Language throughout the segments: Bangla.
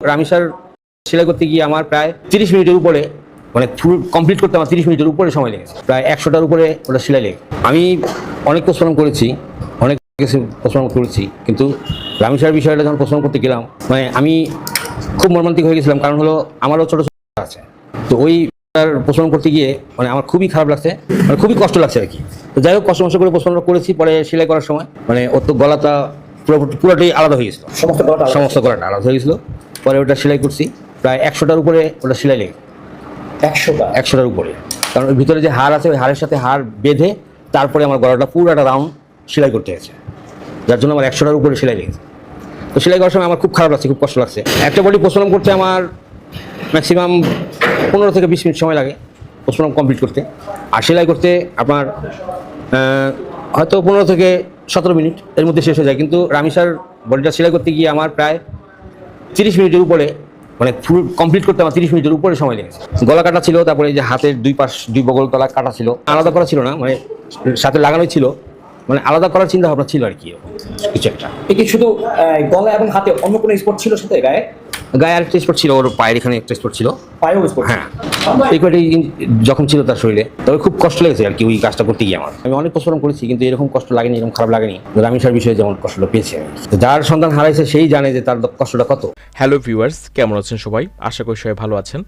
রামিসার সেলাই করতে গিয়ে আমার প্রায় 30 মিনিটের উপরে মানে ফুল কমপ্লিট করতে আমার 30 মিনিটের উপরে সময় লেগেছে, প্রায় 100টার উপরে ওটা সেলাই লেগে। আমি অনেক পরিশ্রম করেছি, অনেক কিছু পরিশ্রম করেছি, কিন্তু রামিসার বিষয়টা যখন পরিশ্রম করতে গেলাম মানে আমি খুব মর্মান্তিক হয়ে গেছিলাম। কারণ হলো আমারও ছোটো ছোটো আছে, তো ওই পরিশ্রম করতে গিয়ে মানে আমার খুবই খারাপ লাগছে, মানে খুবই কষ্ট লাগছে আর কি। তো যাই হোক, কষ্ট করে পরিশ্রম করেছি। পরে সেলাই করার সময় মানে ওর তো গলাটা পুরোটাই আলাদা হয়ে গেছিলো, সমস্ত গলাটা আলাদা হয়ে গেছিলো। পরে ওটা সেলাই করছি, প্রায় 100টার উপরে ওটা সেলাই লেগে। 100টার উপরে, কারণ ওই ভিতরে যে হাড় আছে ওই হাড়ের সাথে হাড় বেঁধে তারপরে আমার গলাটা পুরোটা রাউন্ড সেলাই করতে হয়েছে, যার জন্য আমার 100টার উপরে সেলাই লেগেছে। তো সেলাই করার সময় আমার খুব খারাপ লাগছে, খুব কষ্ট লাগছে। একটা বডি পরিশ্রম করতে আমার ম্যাক্সিমাম 15 থেকে 20 মিনিট সময় লাগে পরিশ্রম কমপ্লিট করতে, আর সেলাই করতে আপনার হয়তো 15 থেকে 17 মিনিট এর মধ্যে শেষ হয়ে যায়। কিন্তু রামিসার বডিটা সেলাই করতে গিয়ে আমার প্রায় 30 মিনিটের উপরে মানে ফুল কমপ্লিট করতে আমার 30 মিনিটের উপরে সময় লেগেছে। গলা কাটা ছিল, তারপরে যে হাতের দুই বগল তলা কাটা ছিল, আলাদা করা ছিল না, মানে সাথে লাগানোই ছিল, মানে আলাদা করার চিন্তা ভাবনা ছিল আর কি কিছু একটা। কি শুধু গলা এবং হাতে অন্য কোনো স্পট ছিল সাথে গায়ে? গায়ে আরেকটা স্পট ছিল, ওর পায়ের এখানে একটা স্পট ছিল, পায়েও স্পট? হ্যাঁ, এই কয়টি যখন ছিল তার শরীরে। তবে খুব কষ্ট লেগেছে আর কি ওই কাজটা করতে গিয়ে। আমি অনেক পরিশ্রম করেছি, কিন্তু এরকম কষ্ট লাগেনি, এরকম খারাপ লাগেনি রামিসার বিষয়ে যেমন কষ্টটা পেয়েছি আমি। যার সন্তান হারাইছে সেই জানে যে তার কষ্টটা কত। হ্যালো ভিউয়ার্স, কেমন আছেন সবাই? আশা করি সবাই ভালো আছেন।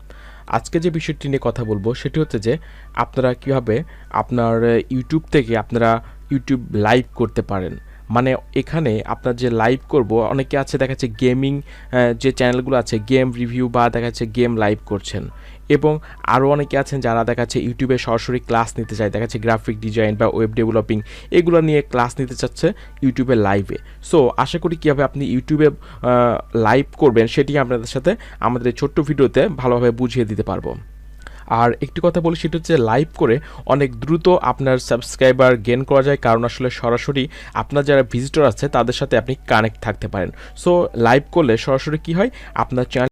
আজকে যে বিষয়টি নিয়ে কথা বলবো সেটি হচ্ছে যে আপনারা কীভাবে আপনার ইউটিউব থেকে আপনারা ইউটিউব লাইভ করতে পারেন। মানে এখানে আপনার যে লাইভ করব, অনেকে আছে দেখা যাচ্ছে গেমিং যে চ্যানেলগুলো আছে গেম রিভিউ বা দেখা যাচ্ছে গেম লাইভ করছেন, এবং আরও অনেকে আছেন যারা দেখা যাচ্ছে ইউটিউবে সরাসরি ক্লাস নিতে চায়, দেখা যাচ্ছে গ্রাফিক ডিজাইন বা ওয়েব ডেভেলপিং এগুলো নিয়ে ক্লাস নিতে চাচ্ছে ইউটিউবে লাইভে। সো আশা করি কীভাবে আপনি ইউটিউবে লাইভ করবেন সেটি আপনাদের সাথে আমাদের এই ছোট্ট ভিডিওতে ভালোভাবে বুঝিয়ে দিতে পারবো। আর একটি কথা বলি, সেটা হচ্ছে লাইভ করে অনেক দ্রুত আপনার সাবস্ক্রাইবার গেইন করা যায়, কারণ আসলে সরাসরি আপনার যারা ভিজিটর আছে তাদের সাথে আপনি কানেক্ট থাকতে পারেন। সো লাইভ করলে সরাসরি কী হয়, আপনার চ্যানেল